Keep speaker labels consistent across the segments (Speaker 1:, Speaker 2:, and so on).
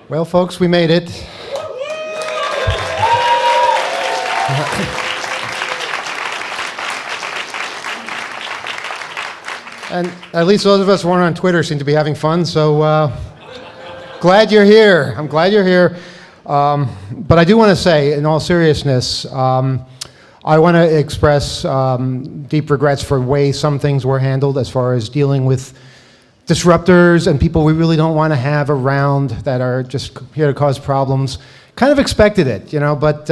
Speaker 1: Well, folks, we made it. And at least those of us who aren't on Twitter seem to be having fun, so glad you're here. I'm glad you're here. But I do want to say, in all seriousness, I want to express deep regrets for the way some things were handled as far as dealing with disruptors and people we really don't want to have around that are just here to cause problems. Kind of expected it, you know, but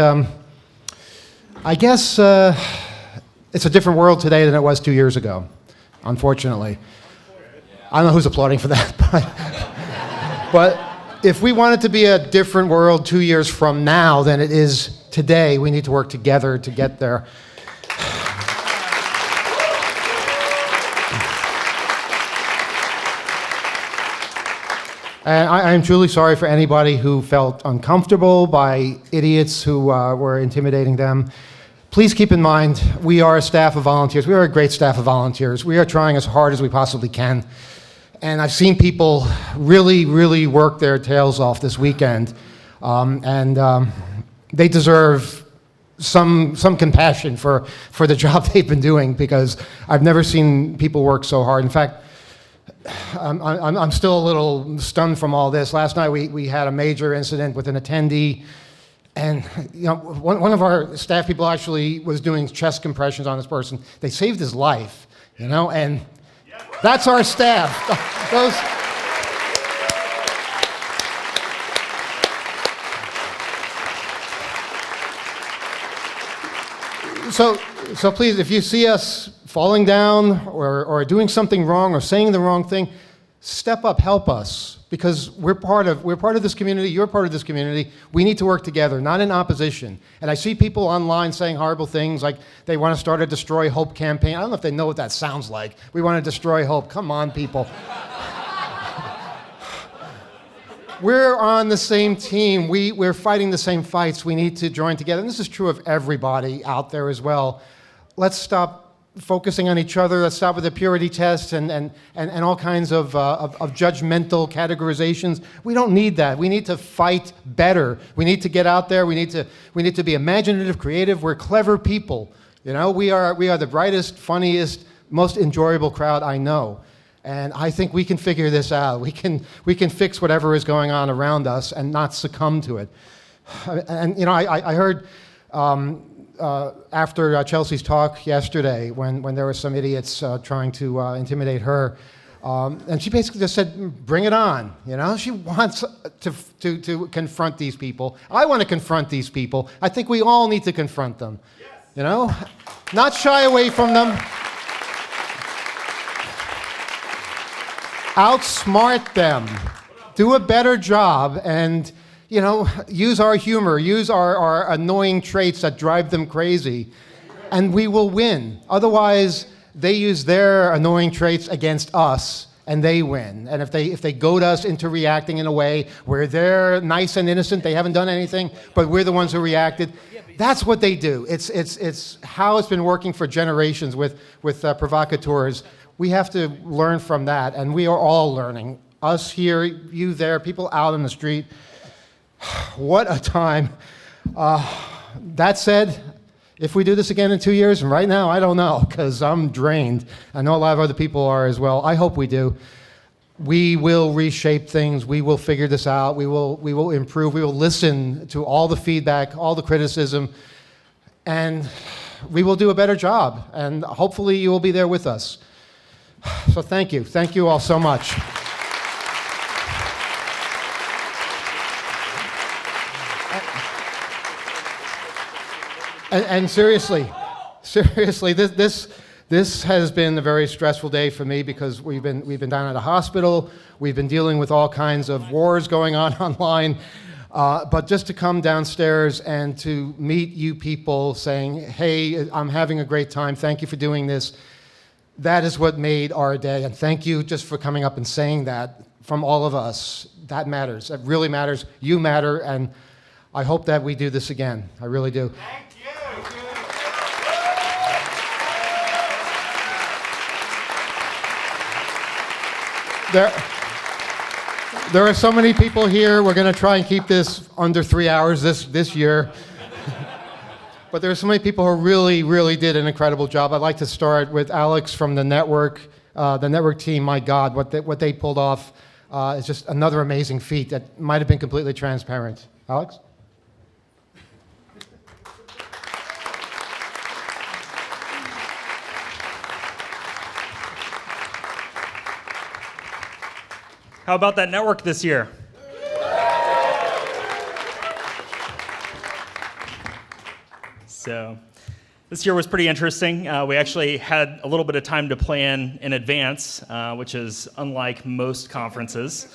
Speaker 1: I guess it's a different world today than it was 2 years ago, unfortunately. I don't know who's applauding for that, but if we want it to be a different world 2 years from now than it is today, we need to work together to get there. And I'm truly sorry for anybody who felt uncomfortable by idiots who were intimidating them. Please keep in mind, we are a staff of volunteers. We are a great staff of volunteers. We are trying as hard as we possibly can. And I've seen people really, really work their tails off this weekend. They deserve some compassion for the job they've been doing, because I've never seen people work so hard. In fact, I'm still a little stunned from all this. Last night we had a major incident with an attendee, and you know, one of our staff people actually was doing chest compressions on this person. They saved his life, you know, and that's our staff. So please, if you see us falling down or doing something wrong or saying the wrong thing, step up, help us, because we're part of this community, you're part of this community. We need to work together, not in opposition. And I see people online saying horrible things like they want to start a Destroy Hope campaign. I don't know if they know what that sounds like. We want to destroy hope. Come on, people. We're on the same team. We're fighting the same fights. We need to join together. And this is true of everybody out there as well. Let's stop focusing on each other. Let's stop with the purity test and all kinds of judgmental categorizations. We don't need that. We need to fight better. We need to get out there. We need to be imaginative, creative. We're clever people. You know, we are the brightest, funniest, most enjoyable crowd I know. And I think we can figure this out. We can fix whatever is going on around us and not succumb to it. And you know, I heard after Chelsea's talk yesterday, when there were some idiots trying to intimidate her, and she basically just said, "Bring it on." You know, she wants to confront these people. I want to confront these people. I think we all need to confront them. Yes. You know, not shy away from them. Outsmart them, do a better job, and you know, use our humor, use our annoying traits that drive them crazy, and we will win. Otherwise, they use their annoying traits against us, and they win. And if they goad us into reacting in a way where they're nice and innocent, they haven't done anything, but we're the ones who reacted, that's what they do. It's how it's been working for generations with provocateurs. We have to learn from that, and we are all learning. Us here, you there, people out in the street. What a time. That said, if we do this again in 2 years, and right now, I don't know, because I'm drained. I know a lot of other people are as well. I hope we do. We will reshape things. We will figure this out. We will improve. We will listen to all the feedback, all the criticism, and we will do a better job. And hopefully you will be there with us. So thank you. Thank you all so much. And seriously, this has been a very stressful day for me, because we've been down at the hospital. We've been dealing with all kinds of wars going on online. But just to come downstairs and to meet you people saying, "Hey, I'm having a great time. Thank you for doing this." That is what made our day, and thank you just for coming up and saying that from all of us. That matters. That really matters. You matter, and I hope that we do this again. I really do.
Speaker 2: Thank you.
Speaker 1: There are so many people here. We're going to try and keep this under 3 hours this year. But there are so many people who really did an incredible job. I'd like to start with Alex from the network team. My God, what they pulled off is just another amazing feat that might have been completely transparent. Alex?
Speaker 2: How about that network this year? So this year was pretty interesting. We actually had a little bit of time to plan in advance, which is unlike most conferences.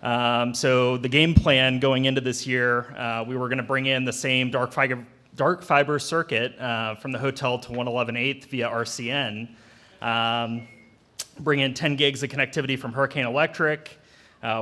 Speaker 2: So the game plan going into this year, we were going to bring in the same dark fiber circuit from the hotel to 111 8th via RCN, bring in 10 gigs of connectivity from Hurricane Electric.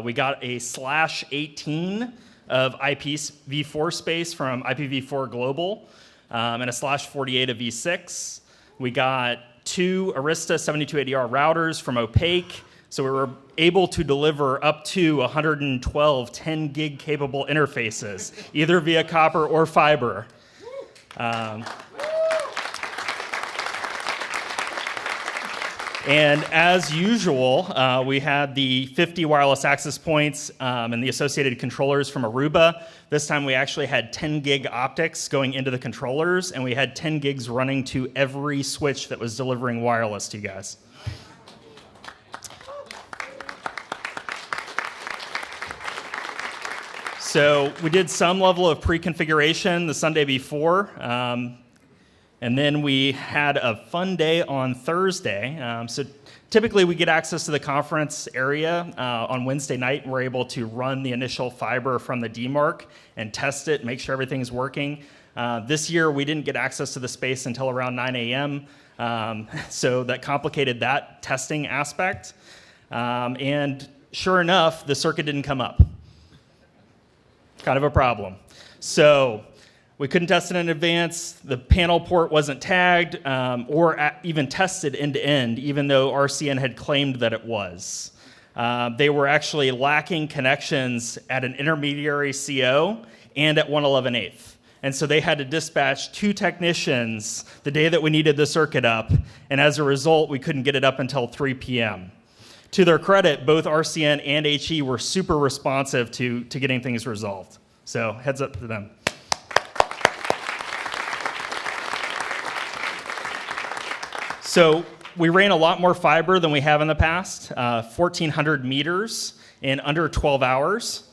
Speaker 2: We got a /18 of IPv4 space from IPv4 Global, and a /48 of V6. We got 2 Arista 7280R routers from HOPEnoc, so we were able to deliver up to 112 10 gig capable interfaces, either via copper or fiber. And as usual, we had the 50 wireless access points and the associated controllers from Aruba. This time we actually had 10 gig optics going into the controllers, and we had 10 gigs running to every switch that was delivering wireless to you guys. So we did some level of pre-configuration the Sunday before. And then we had a fun day on Thursday. So typically we get access to the conference area on Wednesday night, and we're able to run the initial fiber from the DMARC and test it, make sure everything's working. This year we didn't get access to the space until around 9 a.m., so that complicated that testing aspect. And sure enough, the circuit didn't come up. Kind of a problem. So we couldn't test it in advance. The panel port wasn't tagged or even tested end-to-end, even though RCN had claimed that it was. They were actually lacking connections at an intermediary CO and at 111 8th. And so they had to dispatch 2 technicians the day that we needed the circuit up, and as a result, we couldn't get it up until 3 p.m. To their credit, both RCN and HE were super responsive to getting things resolved. So heads up to them. So we ran a lot more fiber than we have in the past, 1,400 meters in under 12 hours.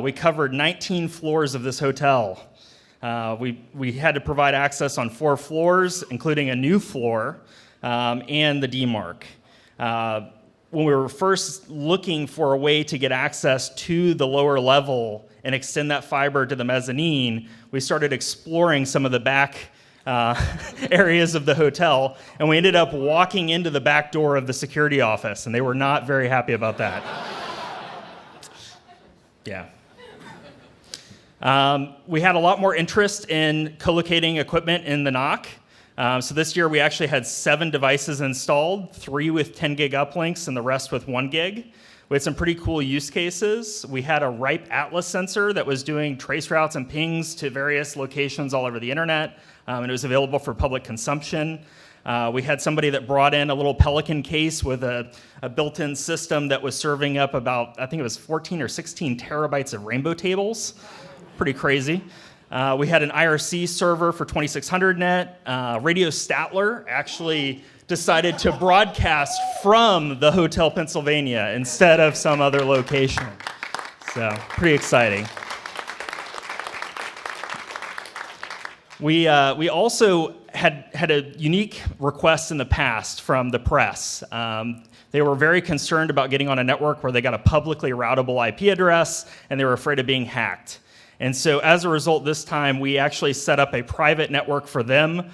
Speaker 2: We covered 19 floors of this hotel. We had to provide access on 4 floors, including a new floor and the DMARC. When we were first looking for a way to get access to the lower level and extend that fiber to the mezzanine, we started exploring some of the back areas of the hotel, and we ended up walking into the back door of the security office, and they were not very happy about that. Yeah. We had a lot more interest in co-locating equipment in the NOC. So this year we actually had 7 devices installed, 3 with 10 gig uplinks and the rest with 1 gig. We had some pretty cool use cases. We had a RIPE Atlas sensor that was doing trace routes and pings to various locations all over the internet, and it was available for public consumption. We had somebody that brought in a little Pelican case with a built-in system that was serving up about, I think it was 14 or 16 terabytes of rainbow tables. Pretty crazy. We had an IRC server for 2600 net. Radio Statler actually decided to broadcast from the Hotel Pennsylvania instead of some other location. So pretty exciting. We also had a unique request in the past from the press. They were very concerned about getting on a network where they got a publicly routable IP address, and they were afraid of being hacked. And so as a result, this time we actually set up a private network for them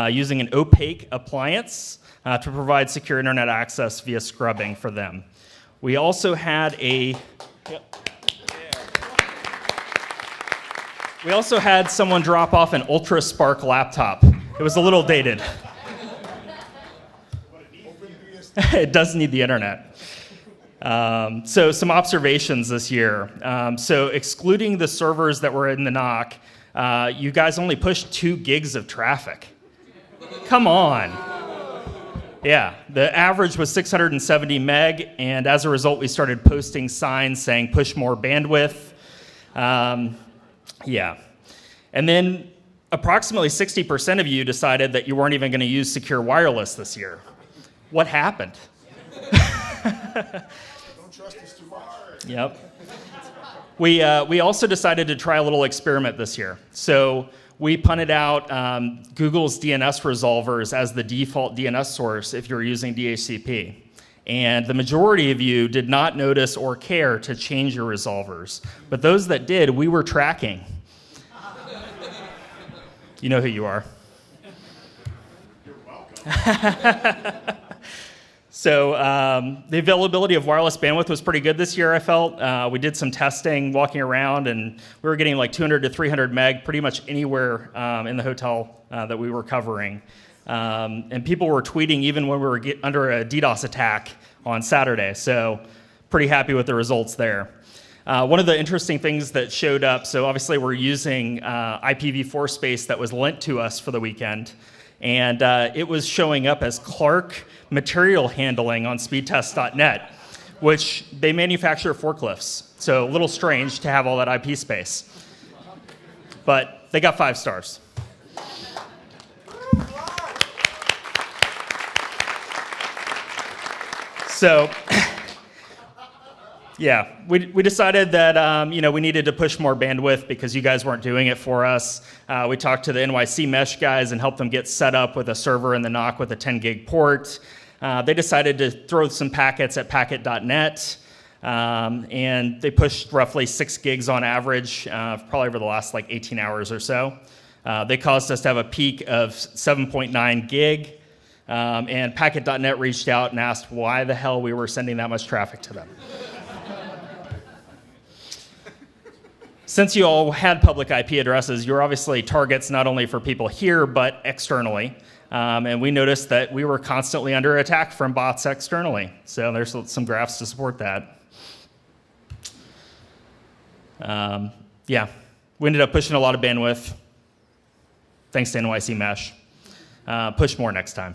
Speaker 2: using an opaque appliance to provide secure internet access via scrubbing for them. We also had someone drop off an Ultra Spark laptop. It was a little dated. It does need the internet. So some observations this year. So excluding the servers that were in the NOC, you guys only pushed 2 gigs of traffic. Come on. Yeah, the average was 670 meg, and as a result, we started posting signs saying push more bandwidth. Yeah. And then approximately 60% of you decided that you weren't even going to use secure wireless this year. What happened?
Speaker 3: Don't trust us too much.
Speaker 2: Yep. We also decided to try a little experiment this year. So we punted out Google's DNS resolvers as the default DNS source if you're using DHCP. And the majority of you did not notice or care to change your resolvers. But those that did, we were tracking. You know who you are.
Speaker 3: You're welcome.
Speaker 2: So the availability of wireless bandwidth was pretty good this year, I felt. We did some testing, walking around, and we were getting like 200 to 300 meg pretty much anywhere in the hotel that we were covering. And people were tweeting even when we were under a DDoS attack on Saturday. So pretty happy with the results there. One of the interesting things that showed up, so obviously we're using IPv4 space that was lent to us for the weekend. And it was showing up as Clark material handling on speedtest.net, which they manufacture forklifts. So a little strange to have all that IP space. But they got 5 stars. So, yeah, we decided that we needed to push more bandwidth because you guys weren't doing it for us. We talked to the NYC Mesh guys and helped them get set up with a server in the NOC with a 10 gig port. They decided to throw some packets at packet.net, and they pushed roughly 6 gigs on average, probably over the last like 18 hours or so. They caused us to have a peak of 7.9 gig, and packet.net reached out and asked why the hell we were sending that much traffic to them. Since you all had public IP addresses, you're obviously targets not only for people here, but externally. And we noticed that we were constantly under attack from bots externally. So there's some graphs to support that. Yeah, we ended up pushing a lot of bandwidth. Thanks to NYC Mesh. Push more next time.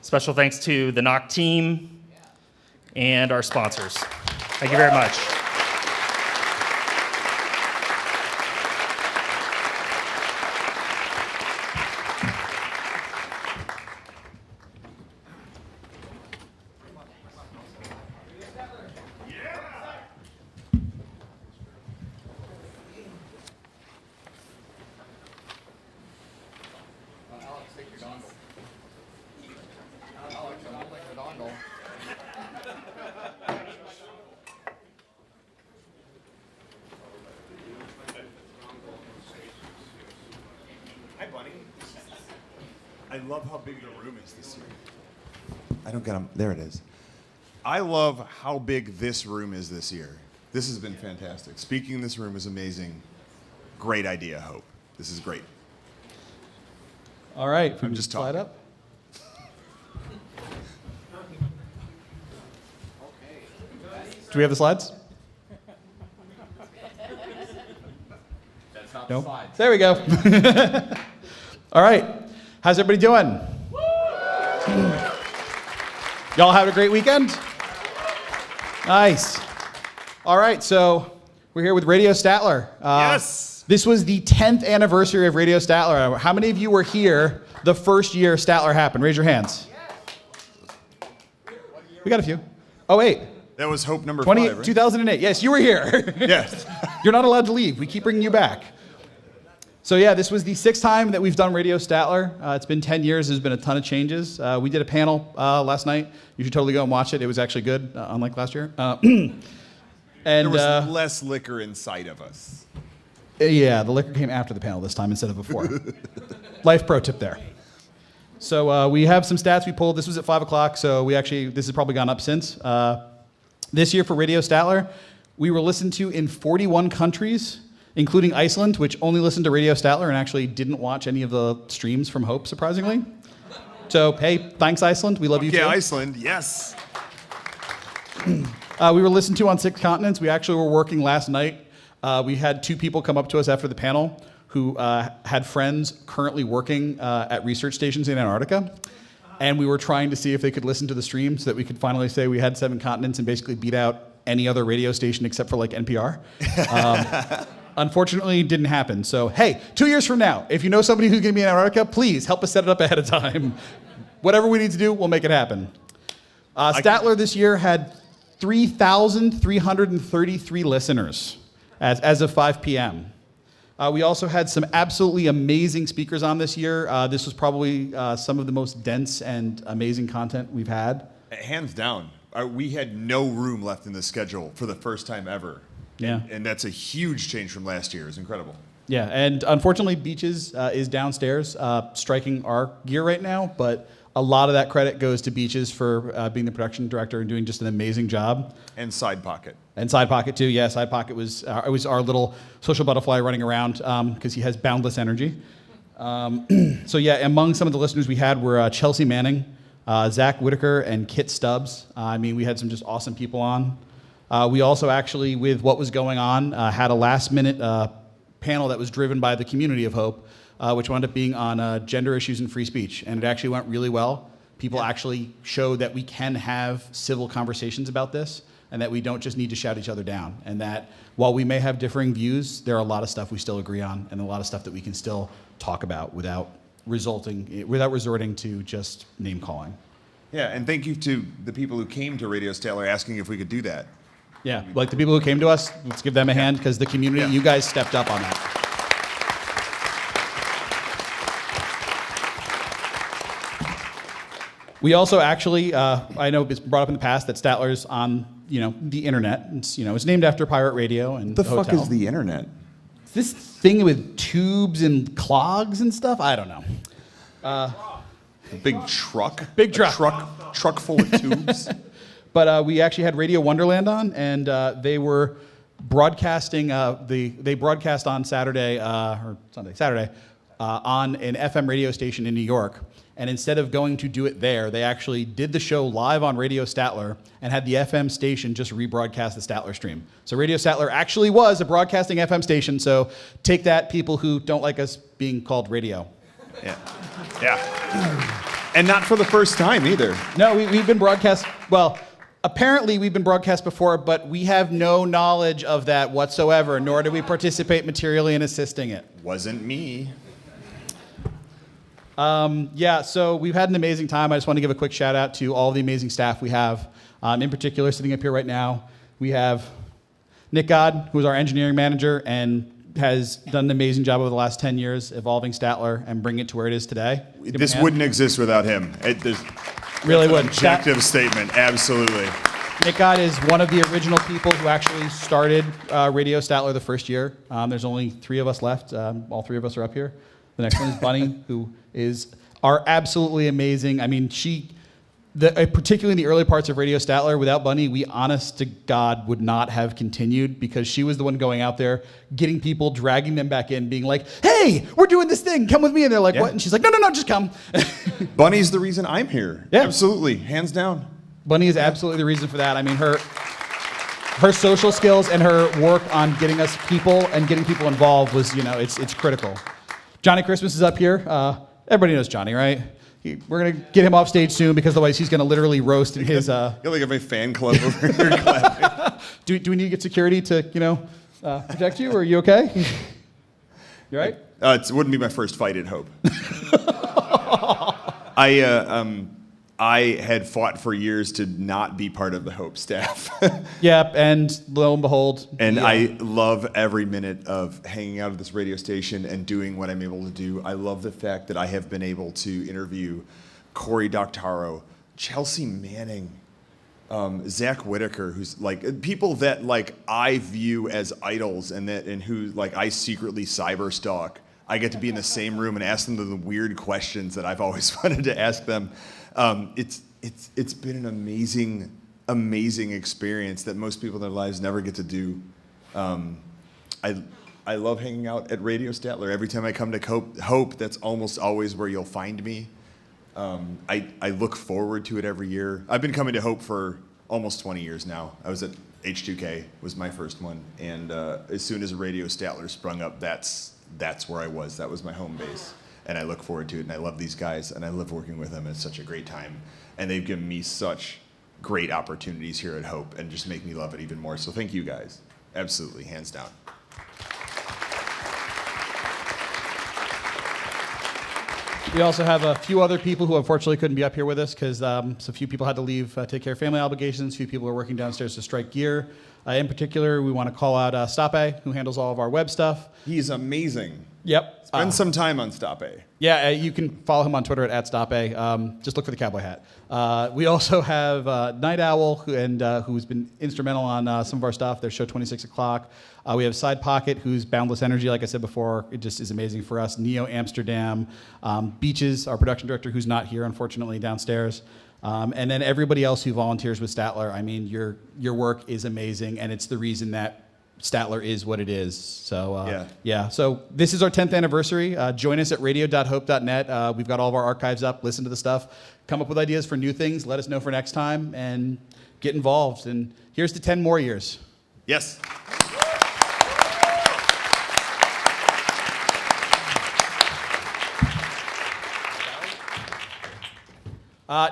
Speaker 2: Special thanks to the NOC team and our sponsors. Thank you very much.
Speaker 3: Hi, Bunny. I love how big the room is this year. I don't get them. There it is. I love how big this room is this year. This has been fantastic. Speaking in this room is amazing. Great idea, Hope. This is great.
Speaker 4: All right.
Speaker 3: I'm just
Speaker 4: slide
Speaker 3: talking.
Speaker 4: up. Do we have the slides?
Speaker 5: That's not
Speaker 4: Nope.
Speaker 5: the slides.
Speaker 4: There we go. All right. How's everybody doing? Y'all have a great weekend? Nice. All right, so we're here with Radio Statler.
Speaker 3: Yes.
Speaker 4: This was the 10th anniversary of Radio Statler. How many of you were here the first year Statler happened? Raise your hands. We got a few. Oh, wait.
Speaker 3: That was Hope number
Speaker 4: 20,
Speaker 3: 5, right?
Speaker 4: 2008. Yes, you were here.
Speaker 3: Yes.
Speaker 4: You're not allowed to leave. We keep bringing you back. So yeah, this was the 6th time that we've done Radio Statler. It's been 10 years. There's been a ton of changes. We did a panel last night. You should totally go and watch it. It was actually good, unlike last year. And
Speaker 3: There was less liquor inside of us.
Speaker 4: yeah, the liquor came after the panel this time instead of before. Life pro tip there. So we have some stats we pulled. This was at 5 o'clock, so this has probably gone up since. This year for Radio Statler, we were listened to in 41 countries, including Iceland, which only listened to Radio Statler and actually didn't watch any of the streams from Hope, surprisingly. So, hey, thanks, Iceland. We love you, too.
Speaker 3: Yeah, Iceland, yes.
Speaker 4: We were listened to on 6 continents. We actually were working last night. We had 2 people come up to us after the panel who had friends currently working at research stations in Antarctica. And we were trying to see if they could listen to the stream so that we could finally say we had 7 continents and basically beat out any other radio station except for like NPR. Unfortunately, it didn't happen. So, hey, 2 years from now, if you know somebody who's going to be in Antarctica, please help us set it up ahead of time. Whatever we need to do, we'll make it happen. Statler this year had 3,333 listeners as of 5 p.m. We also had some absolutely amazing speakers on this year. This was probably some of the most dense and amazing content we've had.
Speaker 3: Hands down. We had no room left in the schedule for the first time ever.
Speaker 4: Yeah.
Speaker 3: And that's a huge change from last year. It's incredible.
Speaker 4: Yeah, and unfortunately, Beaches is downstairs striking our gear right now, but a lot of that credit goes to Beaches for being the production director and doing just an amazing job.
Speaker 3: And Side Pocket.
Speaker 4: And Side Pocket, too. Yeah, Side Pocket was our little social butterfly running around because he has boundless energy. So, yeah, among some of the listeners we had were Chelsea Manning, Zach Whitaker, and Kit Stubbs. I mean, we had some just awesome people on. We also actually, with what was going on, had a last-minute panel that was driven by the community of Hope, which wound up being on gender issues and free speech. And it actually went really well. People actually showed that we can have civil conversations about this and that we don't just need to shout each other down. And that while we may have differing views, there are a lot of stuff we still agree on and a lot of stuff that we can still talk about without resorting to just name-calling.
Speaker 3: Yeah, and thank you to the people who came to Radio Statler asking if we could do that.
Speaker 4: Yeah, like the people who came to us, let's give them a hand because the community, you guys stepped up on that. We also actually, I know it's brought up in the past that Statler's on, the internet. It's, it's named after pirate radio and
Speaker 3: The
Speaker 4: hotel.
Speaker 3: fuck is the internet?
Speaker 4: This thing with tubes and clogs and stuff? I don't know.
Speaker 3: A big truck?
Speaker 4: Big truck.
Speaker 3: Truck full of tubes?
Speaker 4: But we actually had Radio Wonderland on, and they were broadcasting. They broadcast on Saturday on an FM radio station in New York. And instead of going to do it there, they actually did the show live on Radio Statler and had the FM station just rebroadcast the Statler stream. So Radio Statler actually was a broadcasting FM station. So take that, people who don't like us being called radio.
Speaker 3: Yeah. And not for the first time either.
Speaker 4: No, we've been broadcast. Well, apparently we've been broadcast before, but we have no knowledge of that whatsoever, nor do we participate materially in assisting it.
Speaker 3: Wasn't me.
Speaker 4: So we've had an amazing time. I just want to give a quick shout out to all the amazing staff we have. In particular, sitting up here right now, we have Nick God, who is our engineering manager and has done an amazing job over the last 10 years evolving Statler and bringing it to where it is today.
Speaker 3: This wouldn't exist without him.
Speaker 4: Really would.
Speaker 3: Objective statement, absolutely.
Speaker 4: Nick God is one of the original people who actually started Radio Statler the first year. There's only 3 of us left. All 3 of us are up here. The next one is Bunny, who are absolutely amazing. I mean, particularly in the early parts of Radio Statler, without Bunny, we honest to God would not have continued because she was the one going out there, getting people, dragging them back in, being like, hey, we're doing this thing, come with me. And they're like, what? And she's like, no, just come.
Speaker 3: Bunny's the reason I'm here.
Speaker 4: Yeah.
Speaker 3: Absolutely, hands down.
Speaker 4: Bunny is absolutely the reason for that. I mean, her social skills and her work on getting us people and getting people involved was, it's critical. Johnny Christmas is up here. Everybody knows Johnny, right? We're going to get him off stage soon because otherwise he's going to literally roast in his...
Speaker 3: You're like a fan club over here clapping.
Speaker 4: Do we need to get security to, protect you? Or are you okay? You all right?
Speaker 3: It wouldn't be my first fight at Hope. I had fought for years to not be part of the Hope staff.
Speaker 4: Yep, and lo and behold.
Speaker 3: And yeah. I love every minute of hanging out at this radio station and doing what I'm able to do. I love the fact that I have been able to interview Cory Doctorow, Chelsea Manning, Zach Whitaker, who's like people that like I view as idols and who like I secretly cyber stalk. I get to be in the same room and ask them the weird questions that I've always wanted to ask them. It's been an amazing experience that most people in their lives never get to do. I love hanging out at Radio Statler. Every time I come to Hope, that's almost always where you'll find me. I look forward to it every year. I've been coming to Hope for almost 20 years now. I was at H2K, was my first one, and as soon as Radio Statler sprung up, that's where I was. That was my home base, and I look forward to it, and I love these guys, and I love working with them. It's such a great time, and they've given me such great opportunities here at Hope, and just make me love it even more. So thank you guys, absolutely, hands down.
Speaker 4: We also have a few other people who unfortunately couldn't be up here with us because so a few people had to leave, take care of family obligations. A few people are working downstairs to strike gear. In particular, we want to call out Stape, who handles all of our web stuff.
Speaker 3: He's amazing.
Speaker 4: Yep.
Speaker 3: Spend some time on Stape.
Speaker 4: Yeah, you can follow him on Twitter at @Stape. Just look for the cowboy hat. We also have Night Owl, who's been instrumental on some of our stuff. Their show 26 o'clock. We have Side Pocket, who's Boundless Energy, like I said before. It just is amazing for us. Neo Amsterdam. Beaches, our production director, who's not here, unfortunately, downstairs. And then everybody else who volunteers with Statler. I mean, your work is amazing, and it's the reason that Statler is what it is. So yeah. So this is our 10th anniversary. Join us at radio.hope.net. We've got all of our archives up. Listen to the stuff. Come up with ideas for new things. Let us know for next time, and get involved. And here's to 10 more years.
Speaker 3: Yes.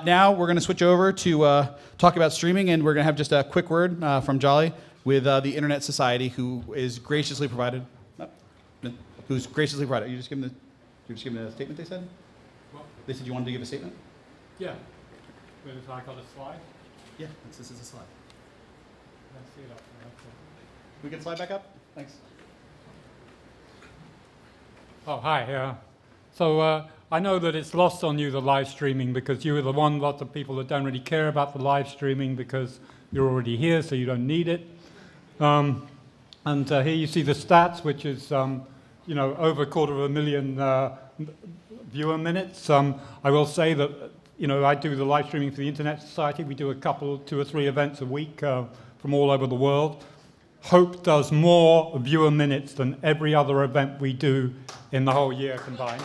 Speaker 4: Now we're going to switch over to talk about streaming, and we're going to have just a quick word from Joly with the Internet Society, who is graciously provided. Who's graciously provided? You just give them the statement they said.
Speaker 5: What?
Speaker 4: They said you wanted to give a statement.
Speaker 5: Yeah. Wait, I got a slide.
Speaker 4: Yeah, this is a slide.
Speaker 5: Let's see it up.
Speaker 4: We can slide back up. Thanks.
Speaker 5: Oh, hi. So I know that it's lost on you, the live streaming, because you are the lots of people that don't really care about the live streaming because you're already here, so you don't need it. And here you see the stats, which is over 250,000 viewer minutes. I will say that I do the live streaming for the Internet Society. We do 2 or 3 events a week from all over the world. Hope does more viewer minutes than every other event we do in the whole year combined.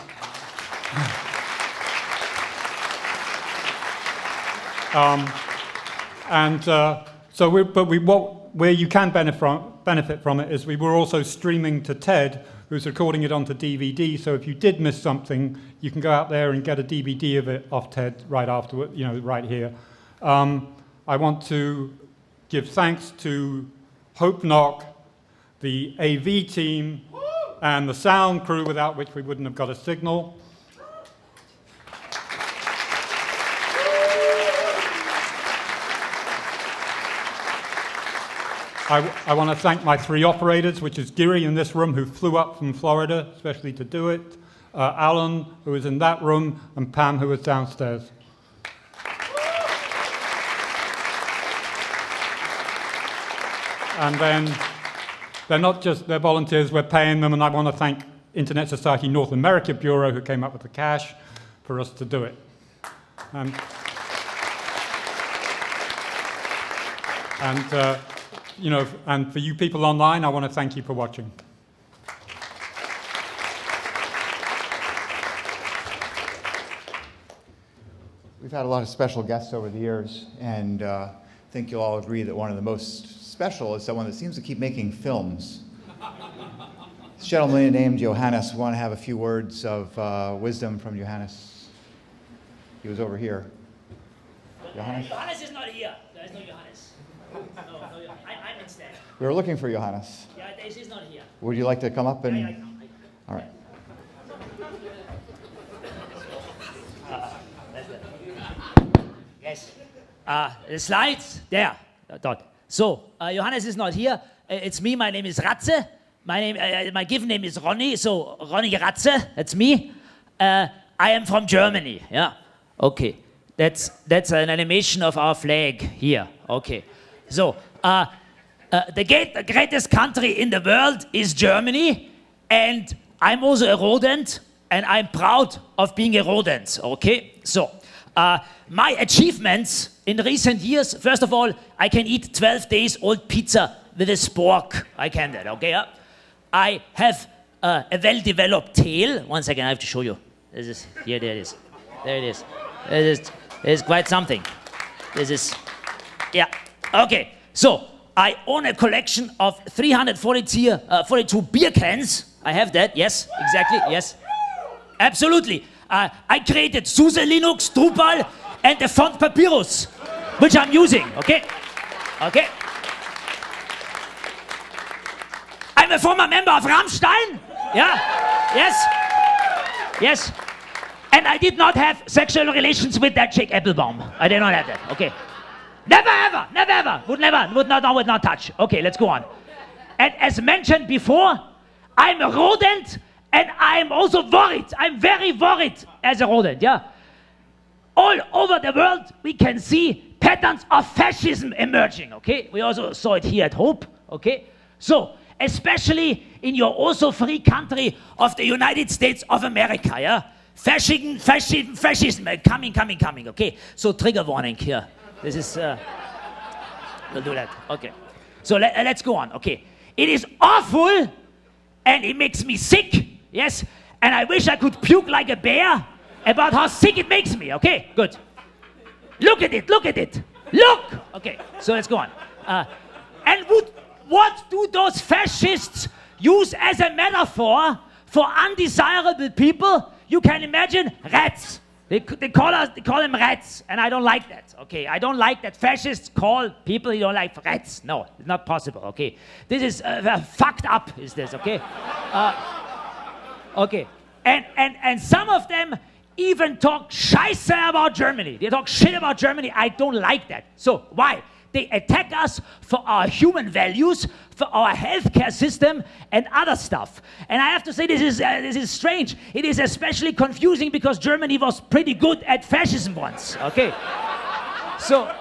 Speaker 5: Where you can benefit from it is we were also streaming to Ted, who's recording it onto DVD. So if you did miss something, you can go out there and get a DVD of it off Ted right afterward, right here. I want to give thanks to HOPEnoc, the AV team, and the sound crew, without which we wouldn't have got a signal. I want to thank my 3 operators, which is Giri in this room, who flew up from Florida, especially to do it, Alan, who was in that room, and Pam, who was downstairs. And then they're volunteers, we're paying them, and I want to thank Internet Society North America Bureau, who came up with the cash for us to do it. And for you people online, I want to thank you for watching.
Speaker 6: We've had a lot of special guests over the years, and I think you'll all agree that one of the most special is someone that seems to keep making films. This gentleman named Johannes. We want to have a few words of wisdom from Johannes. He was over here. Johannes?
Speaker 7: Johannes is not here. There is no Johannes. No, I'm instead.
Speaker 6: We were looking for Johannes.
Speaker 7: Yeah, he's not here.
Speaker 6: Would you like to come up and...
Speaker 7: I come.
Speaker 6: All right.
Speaker 7: Yes. The slides, there. Dot. So, Johannes is not here. It's me. My name is Ratze. My given name is Ronnie. So, Ronnie Ratze. That's me. I am from Germany. Yeah. Okay. That's an animation of our flag here. Okay. So, the greatest country in the world is Germany, and I'm also a rodent, and I'm proud of being a rodent. Okay. So, my achievements in recent years, first of all, I can eat 12 days old pizza with a spork. I can that, okay? I have a well-developed tail. 1 second, I have to show you. There it is. There it is. It is quite something. This is Yeah. Okay. So I own a collection of 342 beer cans. I have that. Yes. Exactly. Yes. Absolutely. I created SUSE Linux, Drupal, and the font Papyrus, which I'm using. Okay. Okay. I'm a former member of Rammstein. Yeah. Yes. Yes. And I did not have sexual relations with that chick Applebaum. I did not have that. Okay. Never ever. Never ever. Would not touch. Okay, let's go on. And as mentioned before, I'm a rodent and I'm also worried. I'm very worried as a rodent, yeah. All over the world, we can see patterns of fascism emerging, okay? We also saw it here at HOPE, okay? So, especially in your also free country of the United States of America, yeah? Fascism, coming, okay? So, trigger warning here. This is, we'll do that, okay. So, let's go on, okay? It is awful, and it makes me sick, yes? And I wish I could puke like a bear about how sick it makes me, okay? Good. Look at it, look! Okay, so let's go on. And what do those fascists use as a metaphor for undesirable people? You can imagine rats. They call them rats, and I don't like that, okay? I don't like that fascists call people you don't like rats. No, it's not possible, okay? This is fucked up, is this, okay? Okay, and some of them even talk scheiße about Germany. They talk shit about Germany. I don't like that. So, why? They attack us for our human values, for our healthcare system, and other stuff. And I have to say, this is strange. It is especially confusing because Germany was pretty good at fascism once. Okay, so,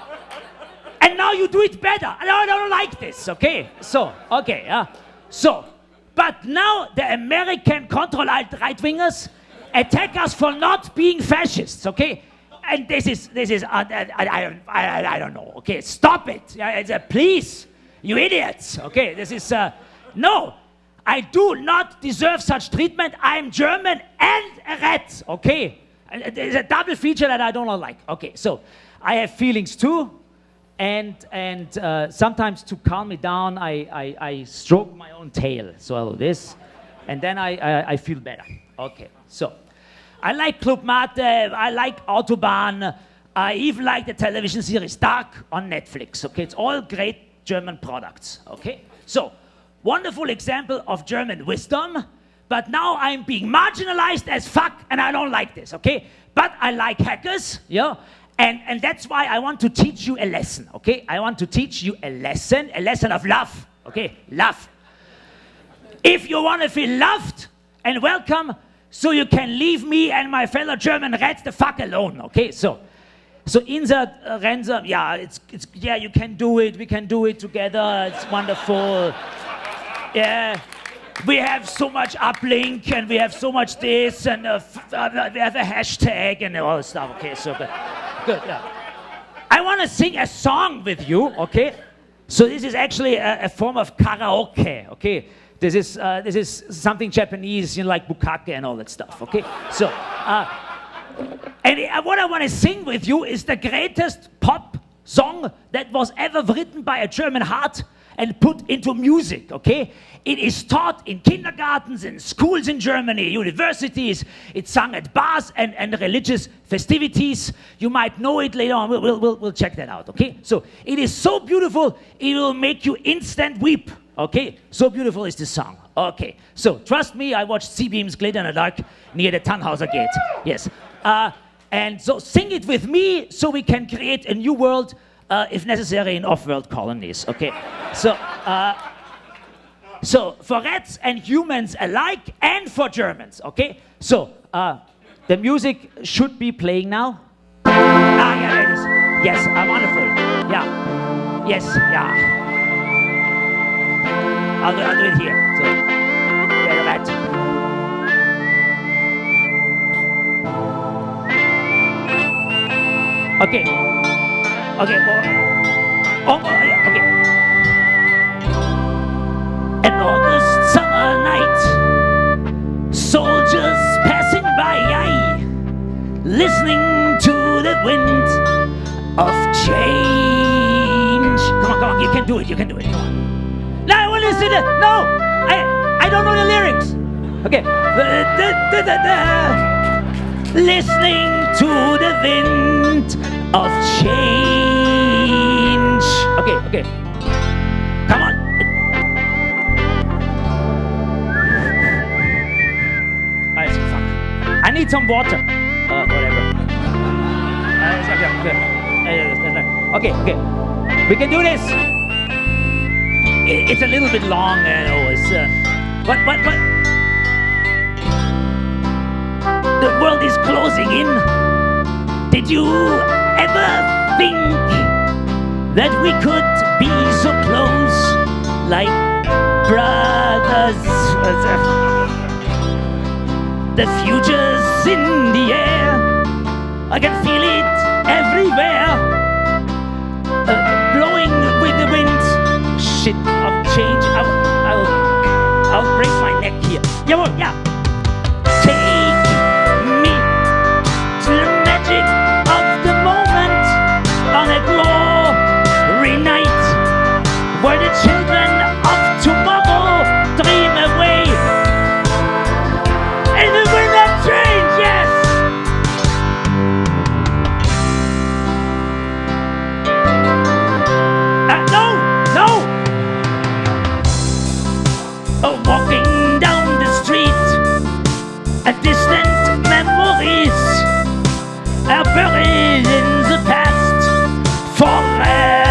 Speaker 7: and now you do it better. I don't like this. Okay, so okay, yeah, so, but now the American control-alt right-wingers attack us for not being fascists. Okay. And this is I don't know. Okay, stop it. Please, you idiots. Okay, this is no. I do not deserve such treatment. I'm German and a rat. Okay, there's a double feature that I don't like. Okay, so I have feelings too, and sometimes to calm me down, I stroke my own tail. So this, and then I feel better. Okay, so. I like Club Mate, I like Autobahn, I even like the television series Dark on Netflix, okay? It's all great German products, okay? So, wonderful example of German wisdom, but now I'm being marginalized as fuck and I don't like this, okay? But I like hackers, yeah? And that's why I want to teach you a lesson, okay? I want to teach you a lesson of love, okay? Love. If you want to feel loved and welcome, so you can leave me and my fellow German rats the fuck alone, okay? So insert Renzer, yeah, you can do it. We can do it together. It's wonderful. Yeah, we have so much uplink and we have so much this and we have a hashtag and all this stuff. Okay, so good. Yeah. I want to sing a song with you, okay? So this is actually a form of karaoke, okay? This is something Japanese, you know, like bukkake and all that stuff, okay? So, and what I want to sing with you is the greatest pop song that was ever written by a German heart and put into music, okay? It is taught in kindergartens, in schools in Germany, universities. It's sung at bars and religious festivities. You might know it later on. We'll check that out, okay? So, it is so beautiful, it will make you instant weep. Okay, so beautiful is this song. Okay, so trust me, I watched C-beams glitter in the dark near the Tannhauser Gate. Yes, and so sing it with me so we can create a new world, if necessary, in off-world colonies. Okay, so for rats and humans alike, and for Germans. Okay, so the music should be playing now. Yeah, there it is. Yes, wonderful. Yeah, yes, yeah. I'll do it here. So, yeah, right. Okay. Okay. Okay. An August summer night, soldiers passing by, listening to the wind of change. do it. You can do it. Come on. No, I want to listen to. No, I don't know the lyrics. Okay. Listening to the wind of change. Okay. Come on. Fuck. I need some water. Whatever. Okay. We can do this. It's a little bit long, but the world is closing in. Did you ever think that we could be so close, like brothers? The future's in the air. I can feel it everywhere, blowing with the wind. Shit of change. I'll break my neck here. Yeah. Take me to the magic of the moment on a glory night, where the children of tomorrow dream away in the wind of change. Yes. No. Walking down the street, a distant memories are buried in the past forever.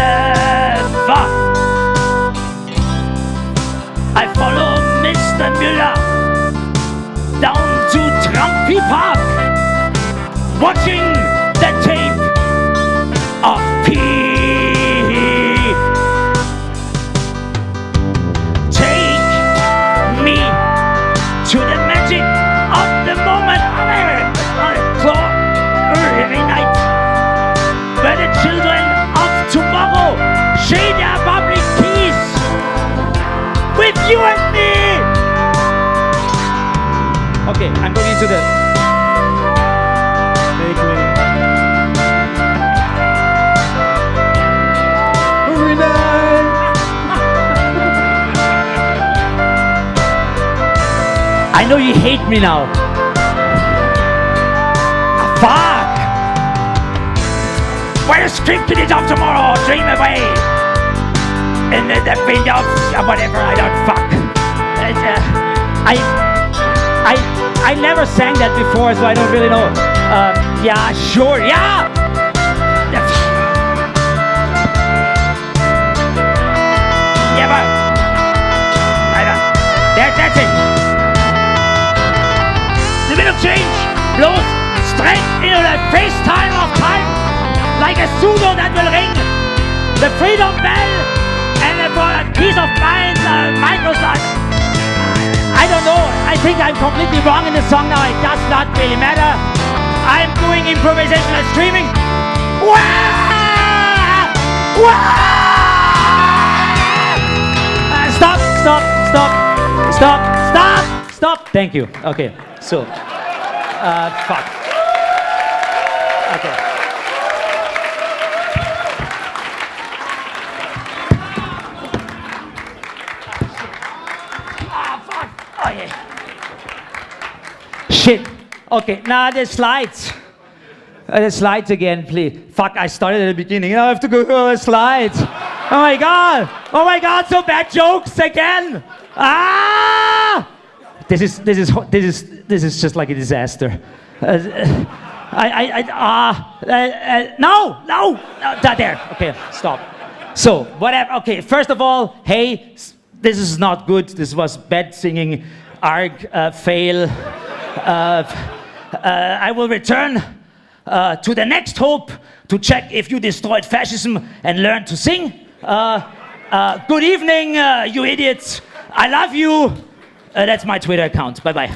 Speaker 7: I follow Mr. Müller down to Trumpy Park, watching the tape of peace. To the magic of the moment on a glory night, where the children of tomorrow share their public peace with you and me. Okay, I'm going into the glory night. I know you hate me now. Fuck! Why you scream to it of tomorrow, dream away in the wind of whatever. I don't fuck. I never sang that before, so I don't really know. Yeah, sure, yeah. Yeah, but that's it. The wind of change blows straight into the FaceTime of time, like a pseudo that will ring the freedom bell, and for a peace of mind, Microsoft. I don't know. I think I'm completely wrong in the song now. It does not really matter. I'm doing improvisational streaming. Stop. Thank you. Okay. So, fuck. Okay. Fuck. Oh, yeah. Shit. Okay, now the slides. The slides again, please. Fuck, I started at the beginning. I have to go through the slides. Oh my god, so bad jokes again. This is just like a disaster. No, there. Okay, stop. So, whatever. Okay, first of all, hey, this is not good. This was bad singing. Fail. I will return to the next hope to check if you destroyed fascism and learn to sing. Good evening, you idiots. I love you. That's my Twitter account. Bye-bye.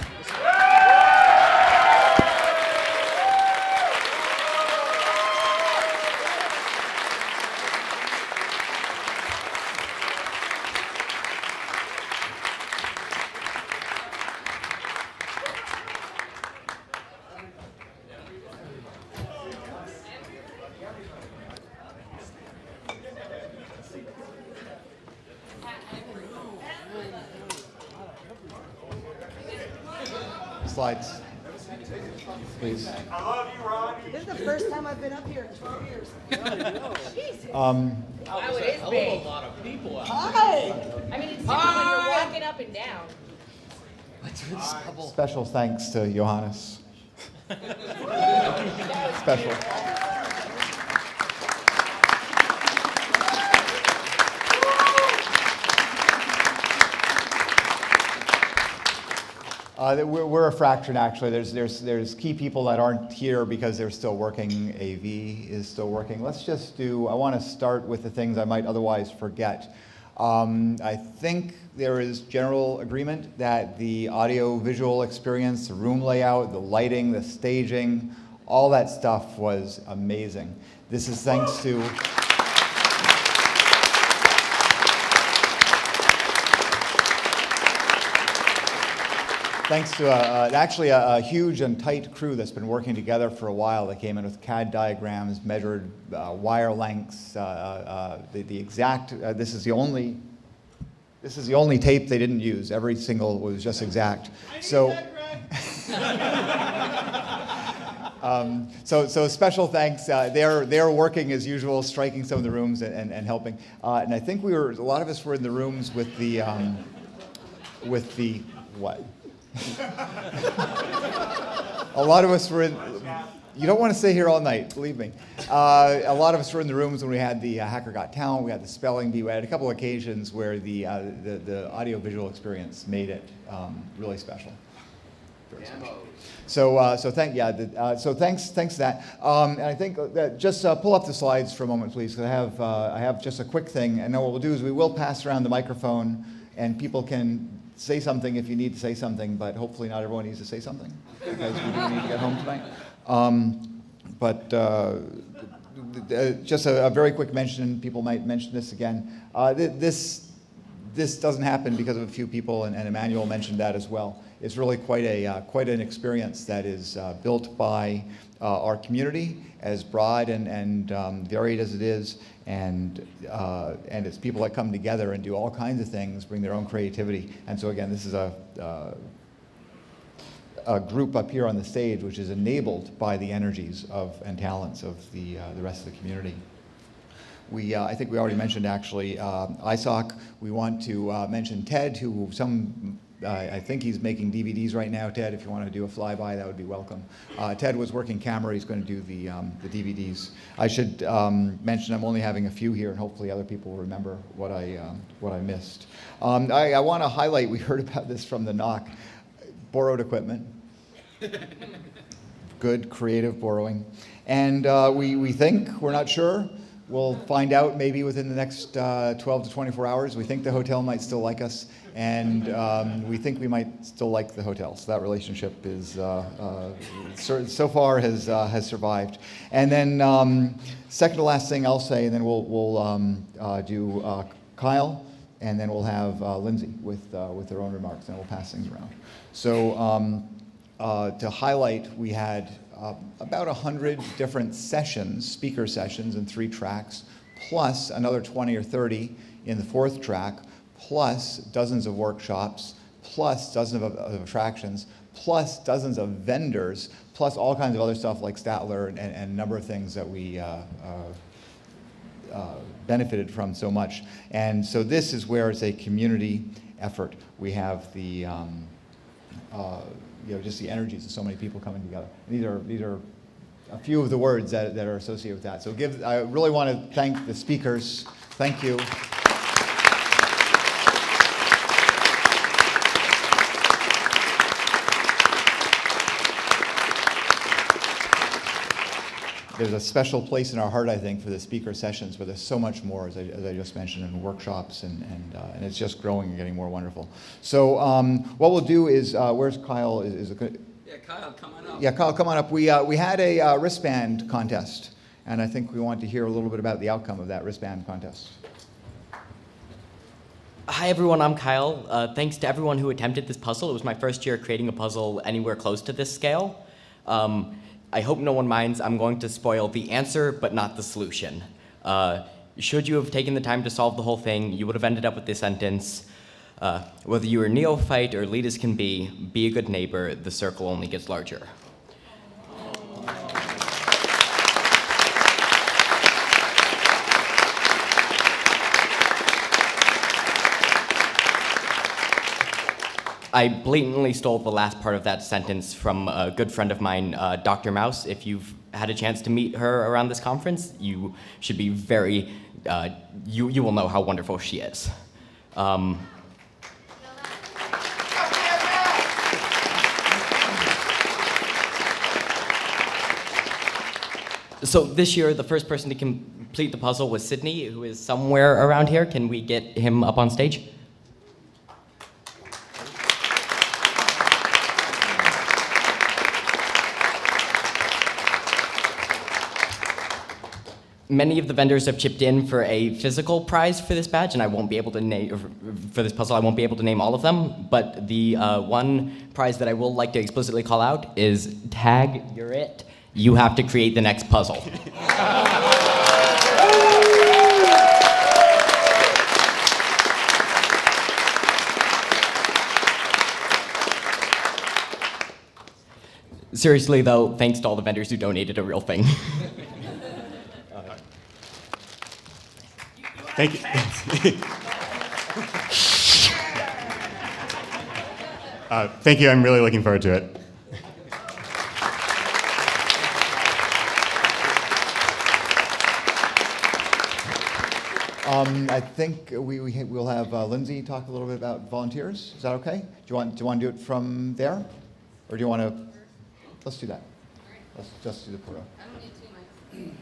Speaker 6: slides, please.
Speaker 8: This is the first time I've been up here in 12 years. Jesus.
Speaker 9: Wow, it is big.
Speaker 10: A lot of people out
Speaker 8: Hi.
Speaker 9: I mean, it's different when you're walking up and down.
Speaker 6: Special thanks to Johannes. Special. We're a fraction, actually. There's key people that aren't here because they're still working. AV is still working. Let's just do, I want to start with the things I might otherwise forget. I think there is general agreement that the audio-visual experience, the room layout, the lighting, the staging, all that stuff was amazing. This is thanks to... Thanks to actually a huge and tight crew that's been working together for a while. They came in with CAD diagrams, measured wire lengths, the exact. This is the only tape they didn't use. Every single was just exact. So special thanks. They're working as usual, striking some of the rooms and helping. And I think a lot of us were in the rooms with the what? A lot of us were in. You don't want to stay here all night, believe me. A lot of us were in the rooms when we had the Hacker Got Talent, we had the spelling bee, we had a couple of occasions where the audio-visual experience made it really special. Very special. So thanks to that. And I think that just pull up the slides for a moment, please, because I have just a quick thing. And then what we'll do is we will pass around the microphone, and people can say something if you need to say something, but hopefully not everyone needs to say something, because we do need to get home tonight. Just a very quick mention, people might mention this again. This doesn't happen because of a few people, and Emmanuel mentioned that as well. It's really quite an experience that is built by our community, as broad and varied as it is, and it's people that come together and do all kinds of things, bring their own creativity. And so again, this is a group up here on the stage which is enabled by the energies and talents of the rest of the community. I think we already mentioned actually ISOC. We want to mention Ted, who I think he's making DVDs right now. Ted, if you want to do a flyby, that would be welcome. Ted was working camera. He's going to do the DVDs. I should mention I'm only having a few here, and hopefully other people will remember what I missed. I want to highlight, we heard about this from the NOC, borrowed equipment. Good, creative borrowing. And we think, we're not sure, we'll find out maybe within the next 12 to 24 hours. We think the hotel might still like us, and we think we might still like the hotel. So that relationship is so far has survived. And then second to last thing I'll say, and then we'll do Kyle, and then we'll have Lindsay with their own remarks, and we'll pass things around. So to highlight, we had about 100 different sessions, speaker sessions in 3 tracks, plus another 20 or 30 in the 4th track, plus dozens of workshops, plus dozens of attractions, plus dozens of vendors, plus all kinds of other stuff like Statler and a number of things that we benefited from so much. And so this is where it's a community effort. We have the just the energies of so many people coming together. And these are a few of the words that are associated with that. So I really want to thank the speakers. Thank you. There's a special place in our heart, I think, for the speaker sessions, but there's so much more, as I just mentioned, in workshops, and it's just growing and getting more wonderful. So what we'll do is, where's Kyle?
Speaker 10: Yeah, Kyle, come on up.
Speaker 6: Yeah, Kyle, come on up. We had a wristband contest, and I think we want to hear a little bit about the outcome of that wristband contest.
Speaker 11: Hi everyone, I'm Kyle. Thanks to everyone who attempted this puzzle. It was my first year creating a puzzle anywhere close to this scale. I hope no one minds. I'm going to spoil the answer, but not the solution. Should you have taken the time to solve the whole thing, you would have ended up with this sentence. Whether you're a neophyte or lead as can be a good neighbor. The circle only gets larger. I blatantly stole the last part of that sentence from a good friend of mine, Dr. Mouse. If you've had a chance to meet her around this conference, you should be very, you will know how wonderful she is. So this year, the first person to complete the puzzle was Sydney, who is somewhere around here. Can we get him up on stage? Many of the vendors have chipped in for a physical prize for this badge, and I won't be able to name, for this puzzle, I won't be able to name all of them, but the one prize that I will like to explicitly call out is tag, you're it. You have to create the next puzzle. Seriously though, thanks to all the vendors who donated a real thing.
Speaker 12: Thank you. Thank you. I'm really looking forward to it.
Speaker 6: I think we'll have Lindsay talk a little bit about volunteers. Is that okay? Do you want to do it from there, or do you want to? Let's do that. Let's just do the photo.
Speaker 9: I don't need two mics.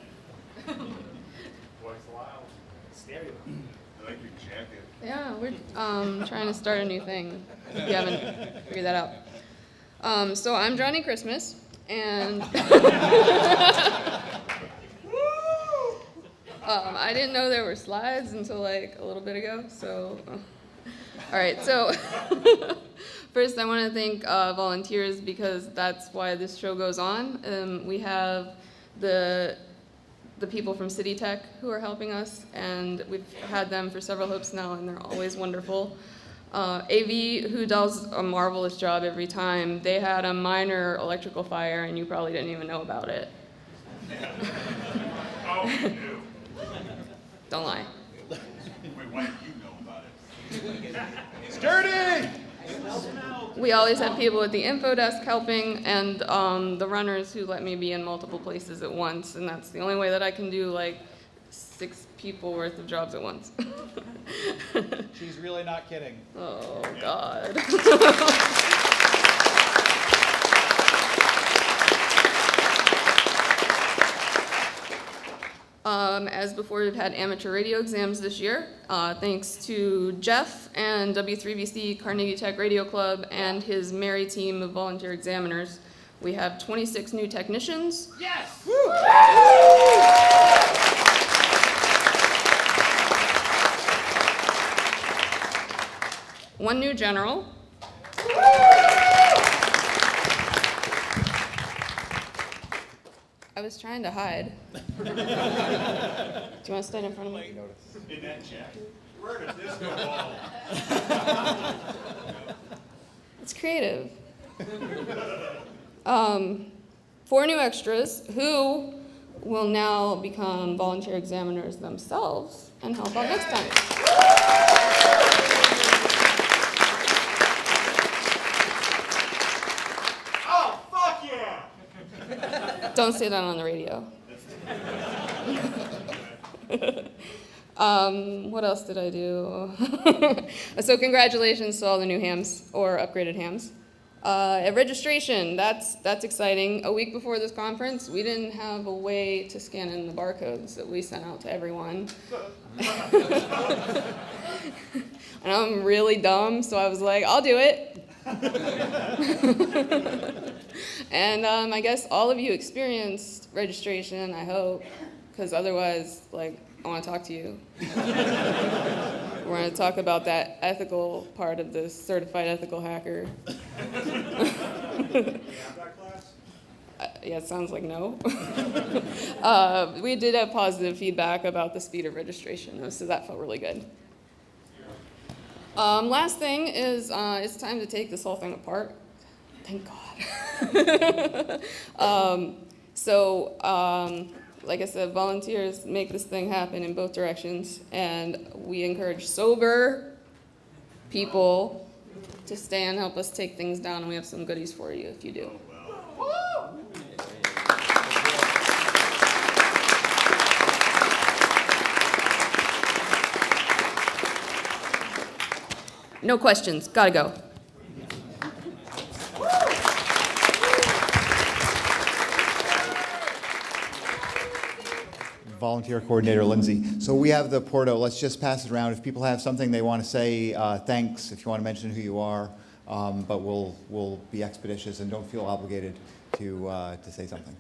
Speaker 3: I like your jacket.
Speaker 9: Yeah, we're trying to start a new thing. If you haven't figured that out. So I'm Johnny Christmas, and I didn't know there were slides until like a little bit ago. So, all right. So first, I want to thank volunteers because that's why this show goes on. We have the people from City Tech who are helping us, and we've had them for several hopes now, and they're always wonderful. AV, who does a marvelous job every time. They had a minor electrical fire, and you probably didn't even know about it.
Speaker 3: Oh, you do.
Speaker 9: Don't lie.
Speaker 3: Wait, why do you know about it?
Speaker 4: It's dirty!
Speaker 9: We always have people at the info desk helping, and the runners who let me be in multiple places at once, and that's the only way that I can do like 6 people worth of jobs at once.
Speaker 4: She's really not kidding.
Speaker 9: Oh, God. As before, we've had amateur radio exams this year, thanks to Jeff and W3VC Carnegie Tech Radio Club and his merry team of volunteer examiners. We have 26 new technicians.
Speaker 4: Yes!
Speaker 9: Woo! 1 new general. I was trying to hide. Do you want to stand in front of me?
Speaker 3: In that check. We're at a disco ball.
Speaker 9: It's creative. 4 new extras who will now become volunteer examiners themselves and help out next time.
Speaker 3: Oh, fuck yeah!
Speaker 9: Don't say that on the radio. What else did I do? So congratulations to all the new hams or upgraded hams. At registration, that's exciting. A week before this conference, we didn't have a way to scan in the barcodes that we sent out to everyone. And I'm really dumb, so I was like, I'll do it. And I guess all of you experienced registration, I hope, because otherwise, like, I want to talk to you. We're going to talk about that ethical part of this certified ethical hacker. Yeah, it sounds like no. We did have positive feedback about the speed of registration, though, so that felt really good. Last thing is it's time to take this whole thing apart. Thank God. Like I said, volunteers make this thing happen in both directions, and we encourage sober people to stay and help us take things down, and we have some goodies for you if you do. No questions. Gotta go.
Speaker 6: Volunteer coordinator Lindsay. So we have the Porto. Let's just pass it around. If people have something they want to say, thanks. If you want to mention who you are, but we'll be expeditious and don't feel obligated to say something.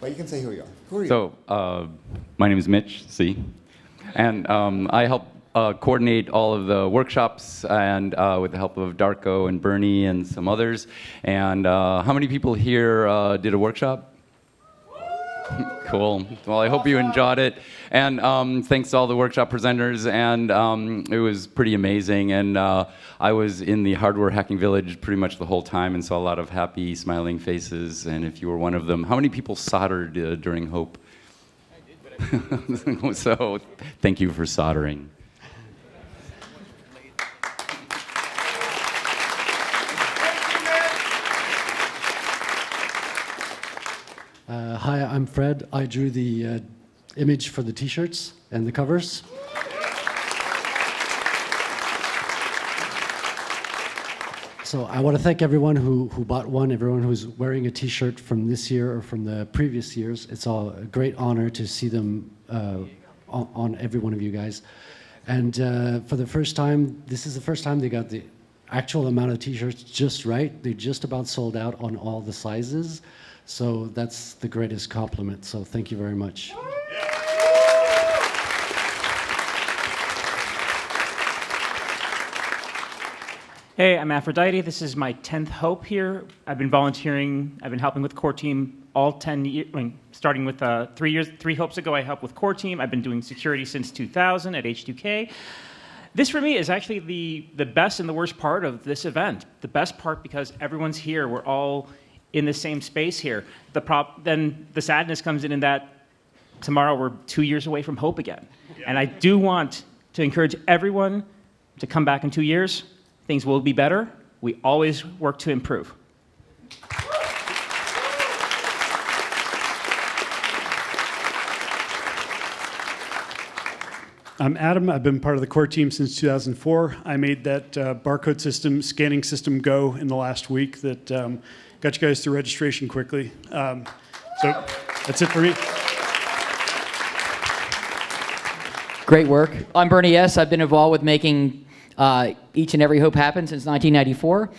Speaker 6: But you can say who you are. Who are you?
Speaker 13: So my name is Mitch C, and I help coordinate all of the workshops, and with the help of Darko and Bernie and some others. And how many people here did a workshop? Cool. Well, I hope you enjoyed it. And thanks to all the workshop presenters. And it was pretty amazing. And I was in the hardware hacking village pretty much the whole time and saw a lot of happy, smiling faces. And if you were one of them, how many people soldered during Hope? So thank you for soldering.
Speaker 14: Hi, I'm Fred. I drew the image for the t-shirts and the covers. So I want to thank everyone who bought one, everyone who's wearing a t-shirt from this year or from the previous years. It's all a great honor to see them on every one of you guys. And for the first time, this is the first time they got the actual amount of t-shirts just right. They just about sold out on all the sizes. So that's the greatest compliment. So thank you very much.
Speaker 15: Hey, I'm Aphrodite. This is my 10th Hope here. I've been volunteering. I've been helping with core team all 10 years. Starting with 3 Hopes ago, I helped with core team. I've been doing security since 2000 at H2K. This for me is actually the best and the worst part of this event. The best part because everyone's here. We're all in the same space here. Then the sadness comes in that tomorrow we're 2 years away from Hope again. Yeah. And I do want to encourage everyone to come back in 2 years. Things will be better. We always work to improve.
Speaker 16: I'm Adam. I've been part of the core team since 2004. I made that barcode system, scanning system go in the last week that got you guys through registration quickly. So that's it for me.
Speaker 17: Great work. I'm Bernie S. I've been involved with making each and every Hope happen since 1994.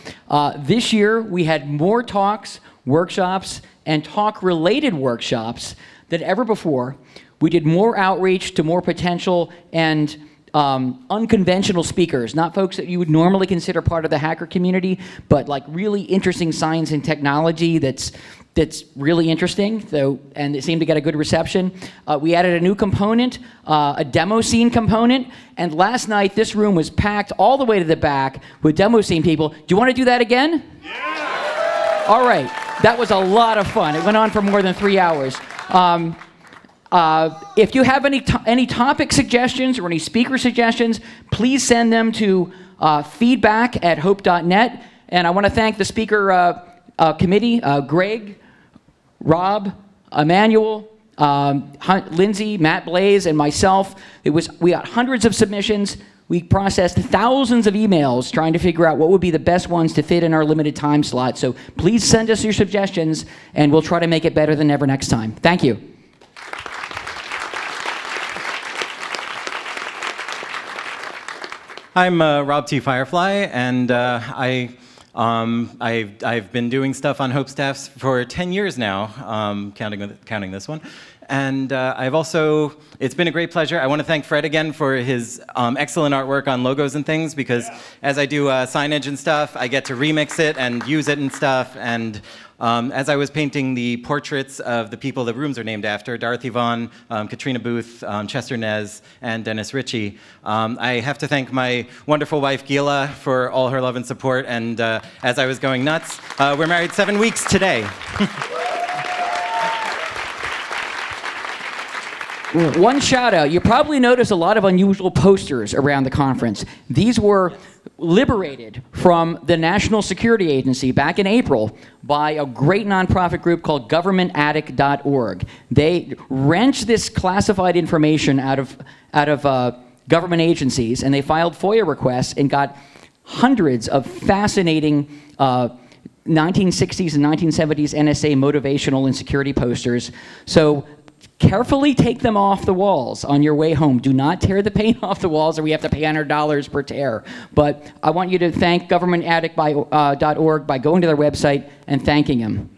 Speaker 17: This year, we had more talks, workshops, and talk-related workshops than ever before. We did more outreach to more potential and unconventional speakers, not folks that you would normally consider part of the hacker community, but like really interesting science and technology that's really interesting, and it seemed to get a good reception. We added a new component, a demo scene component, and last night this room was packed all the way to the back with demo scene people. Do you want to do that again? Yeah! All right, that was a lot of fun. It went on for more than 3 hours. If you have any topic suggestions or any speaker suggestions, please send them to feedback@hope.net. And I want to thank the speaker committee, Greg, Rob, Emmanuel, Lindsay, Matt Blaze, and myself. We got hundreds of submissions. We processed thousands of emails trying to figure out what would be the best ones to fit in our limited time slot. So please send us your suggestions, and we'll try to make it better than ever next time. Thank you.
Speaker 18: I'm Rob T. Firefly, and I've been doing stuff on Hope staffs for 10 years now, counting this one. And it's been a great pleasure. I want to thank Fred again for his excellent artwork on logos and things, because as I do signage and stuff, I get to remix it and use it and stuff. And as I was painting the portraits of the people the rooms are named after, Dorothy Vaughan, Katrina Booth, Chester Nez, and Dennis Ritchie, I have to thank my wonderful wife, Gila, for all her love and support. And as I was going nuts, we're married 7 weeks today.
Speaker 17: One shout out. You probably noticed a lot of unusual posters around the conference. These were liberated from the National Security Agency back in April by a great nonprofit group called governmentattic.org. They wrenched this classified information out of government agencies, and they filed FOIA requests and got hundreds of fascinating 1960s and 1970s NSA motivational and security posters. So carefully take them off the walls on your way home. Do not tear the paint off the walls, or we have to pay $100 per tear. But I want you to thank governmentattic.org by going to their website and thanking them.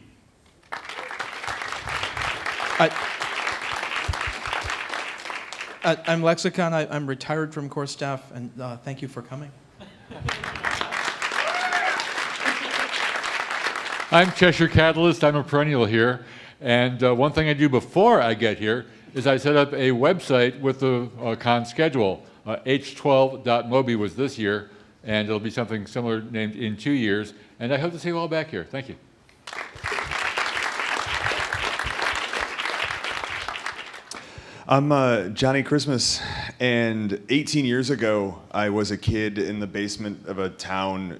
Speaker 19: I'm Lexicon. I'm retired from core staff, and thank you for coming.
Speaker 20: I'm Cheshire Catalyst. I'm a perennial here. And one thing I do before I get here is I set up a website with the con schedule. H12.mobi was this year, and it'll be something similar named in 2 years. And I hope to see you all back here. Thank you.
Speaker 3: I'm Johnny Christmas, and 18 years ago, I was a kid in the basement of a town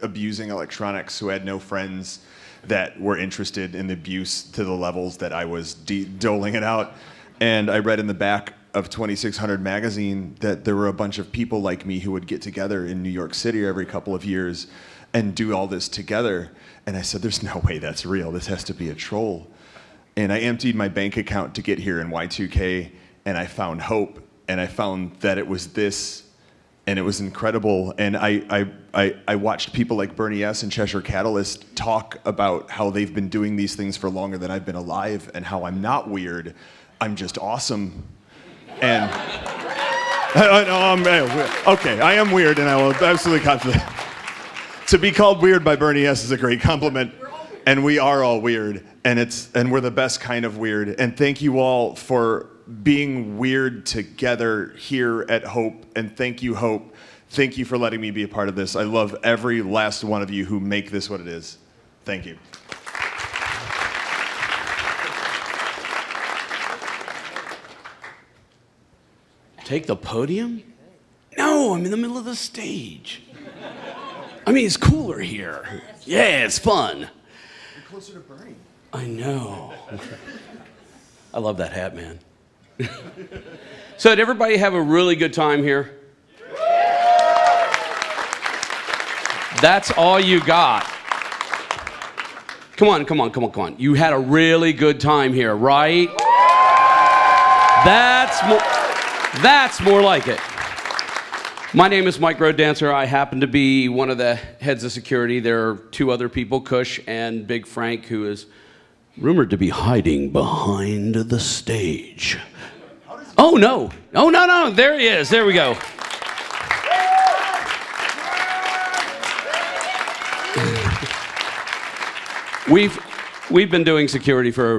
Speaker 3: abusing electronics who had no friends that were interested in the abuse to the levels that I was doling it out. And I read in the back of 2600 magazine that there were a bunch of people like me who would get together in New York City every couple of years and do all this together. And I said, there's no way that's real. This has to be a troll. And I emptied my bank account to get here in Y2K, and I found hope, and I found that it was this, and it was incredible. And I watched people like Bernie S. and Cheshire Catalyst talk about how they've been doing these things for longer than I've been alive, and how I'm not weird, I'm just awesome. And okay, I am weird, and I will absolutely confident. To be called weird by Bernie S. is a great compliment, and we are all weird, and we're the best kind of weird. And thank you all for being weird together here at Hope, and thank you, Hope. Thank you for letting me be a part of this. I love every last one of you who make this what it is. Thank you.
Speaker 21: Take the podium? No, I'm in the middle of the stage. I mean, it's cooler here. Yeah, it's fun.
Speaker 3: You're closer to Bernie.
Speaker 21: I know. I love that hat, man. So did everybody have a really good time here? That's all you got. Come on. You had a really good time here, right? That's more like it. My name is Mike Roaddancer. I happen to be one of the heads of security. There are two other people, Cush and Big Frank, who is rumored to be hiding behind the stage. Oh, no. There he is. There we go. We've been doing security for